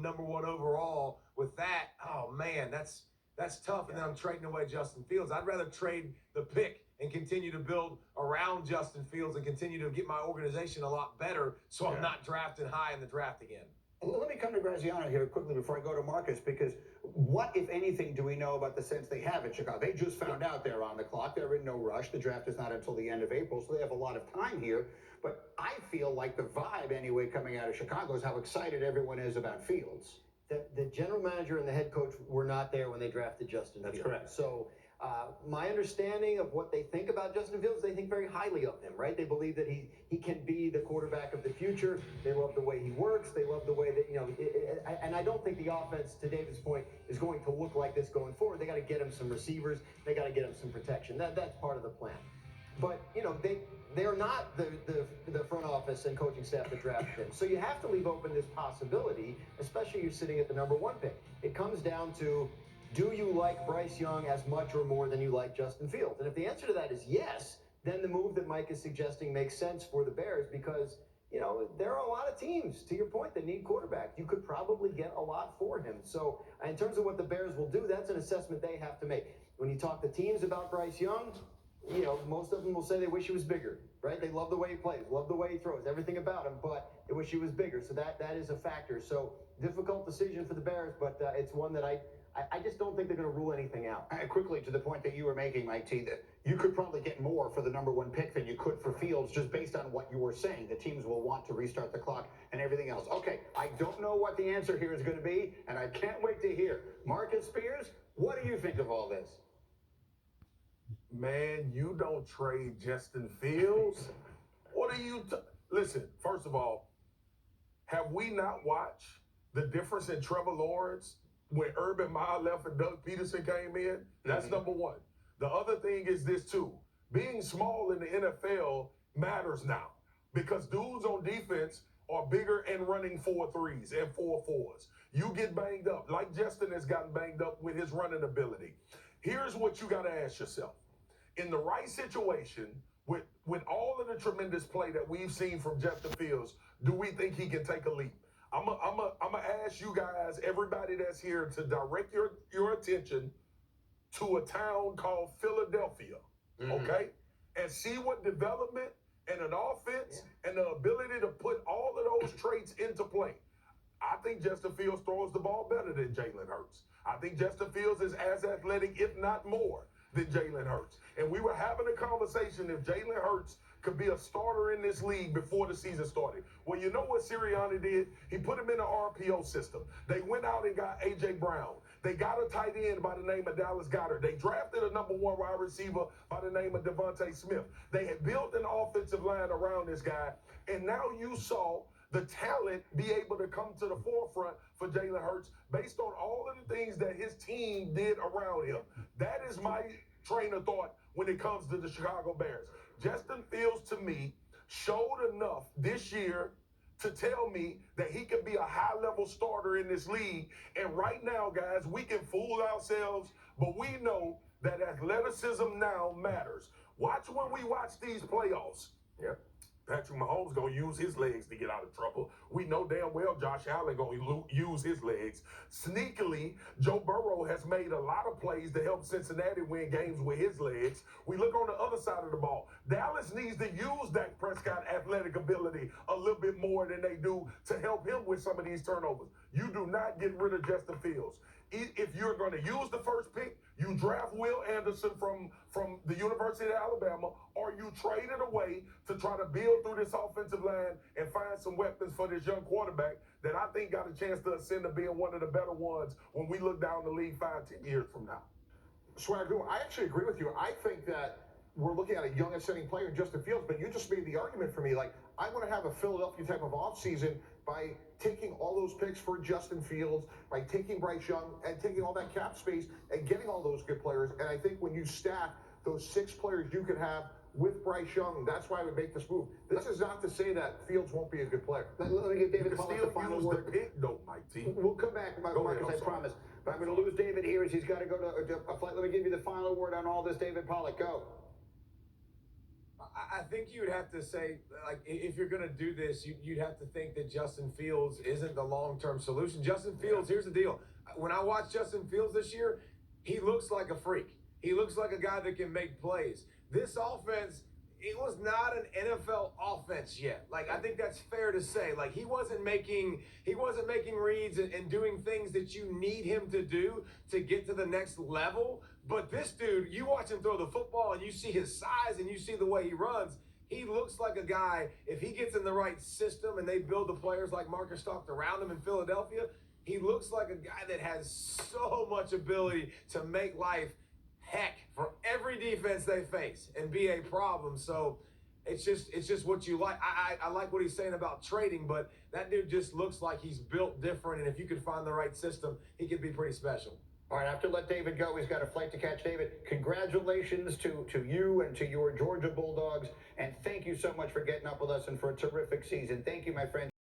number one overall with that, oh man, that's tough. And then I'm trading away Justin Fields. I'd rather trade the pick and continue to build around Justin Fields and continue to get my organization a lot better so I'm not drafting high in the draft again. Let me come to Graziano here quickly before I go to Marcus, because what, if anything, do we know about the sense they have in Chicago? They just found out they're on the clock. They're in no rush. The draft is not until the end of April, so they have a lot of time here. But I feel like the vibe, anyway, coming out of Chicago is how excited everyone is about Fields. The general manager and the head coach were not there when they drafted Justin Fields. That's correct. So my understanding of what they think about Justin Fields, they think very highly of him, right? They believe that he can be the quarterback of the future. They love the way he works. They love the way that, and I don't think the offense, to David's point, is going to look like this going forward. They got to get him some receivers. They got to get him some protection. That's part of the plan. But, they're not the front office and coaching staff that drafted him. So you have to leave open this possibility, especially you're sitting at the number one pick. It comes down to, do you like Bryce Young as much or more than you like Justin Fields? And if the answer to that is yes, then the move that Mike is suggesting makes sense for the Bears because, there are a lot of teams, to your point, that need quarterbacks. You could probably get a lot for him. So in terms of what the Bears will do, that's an assessment they have to make. When you talk to teams about Bryce Young, most of them will say they wish he was bigger, right? They love the way he plays, love the way he throws, everything about him, but they wish he was bigger. So that is a factor. So difficult decision for the Bears, but it's one that I just don't think they're going to rule anything out. Quickly, to the point that you were making, Mike T, that you could probably get more for the number one pick than you could for Fields, just based on what you were saying. The teams will want to restart the clock and everything else. Okay, I don't know what the answer here is going to be, and I can't wait to hear. Marcus Spears, what do you think of all this? Man, you don't trade Justin Fields. What are you? Listen, first of all, have we not watched the difference in Trevor Lawrence when Urban Meyer left and Doug Peterson came in? That's number one. The other thing is this too. Being small in the NFL matters now because dudes on defense are bigger and running 4-3s and 4-4s. You get banged up like Justin has gotten banged up with his running ability. Here's what you got to ask yourself. In the right situation, with all of the tremendous play that we've seen from Justin Fields, do we think he can take a leap? I'm gonna ask you guys, everybody that's here, to direct your attention to a town called Philadelphia, okay? And see what development and an offense and the ability to put all of those traits into play. I think Justin Fields throws the ball better than Jalen Hurts. I think Justin Fields is as athletic, if not more, than Jalen Hurts. And we were having a conversation if Jalen Hurts could be a starter in this league before the season started. Well, you know what Sirianni did? He put him in an RPO system. They went out and got A.J. Brown. They got a tight end by the name of Dallas Goedert. They drafted a number one wide receiver by the name of Devontae Smith. They had built an offensive line around this guy, and now you saw the talent be able to come to the forefront for Jalen Hurts based on all of the things that his team did around him. That is my train of thought when it comes to the Chicago Bears. Justin Fields, to me, showed enough this year to tell me that he can be a high-level starter in this league. And right now, guys, we can fool ourselves, but we know that athleticism now matters. Watch when we watch these playoffs. Yep. Patrick Mahomes going to use his legs to get out of trouble. We know damn well Josh Allen going to use his legs. Sneakily, Joe Burrow has made a lot of plays to help Cincinnati win games with his legs. We look on the other side of the ball. Dallas needs to use Dak Prescott athletic ability a little bit more than they do to help him with some of these turnovers. You do not get rid of Justin Fields. If you're going to use the first pick, you draft Will Anderson from the University of Alabama, or you trade it away to try to build through this offensive line and find some weapons for this young quarterback that I think got a chance to ascend to being one of the better ones when we look down the league 5-10 years from now. Swagoo, I actually agree with you. I think that we're looking at a young ascending player in Justin Fields, but you just made the argument for me. Like, I want to have a Philadelphia type of offseason by taking all those picks for Justin Fields, by taking Bryce Young and taking all that cap space and getting all those good players. And I think when you stack those 6 players you could have with Bryce Young, that's why I would make this move. This is not to say that Fields won't be a good player. Let me give David Pollack the final word. The pick, though, Mike T. We'll come back, Marcus, I promise. But I'm going to lose David here as he's got to go to a flight. Let me give you the final word on all this. David Pollack, go. I think you would have to say, like, if you're going to do this, you'd have to think that Justin Fields isn't the long-term solution. Justin Fields, here's the deal. When I watch Justin Fields this year, he looks like a freak. He looks like a guy that can make plays. This offense, it was not an NFL offense yet. Like, I think that's fair to say. Like, he wasn't making reads and doing things that you need him to do to get to the next level. But this dude, you watch him throw the football and you see his size and you see the way he runs. He looks like a guy, if he gets in the right system and they build the players like Marcus talked around him in Philadelphia, he looks like a guy that has so much ability to make life heck for every defense they face and be a problem. So it's just what you like. I like what he's saying about trading, but that dude just looks like he's built different. And if you could find the right system, he could be pretty special. All right, I have to let David go. He's got a flight to catch. David, congratulations to you and to your Georgia Bulldogs. And thank you so much for getting up with us and for a terrific season. Thank you, my friend.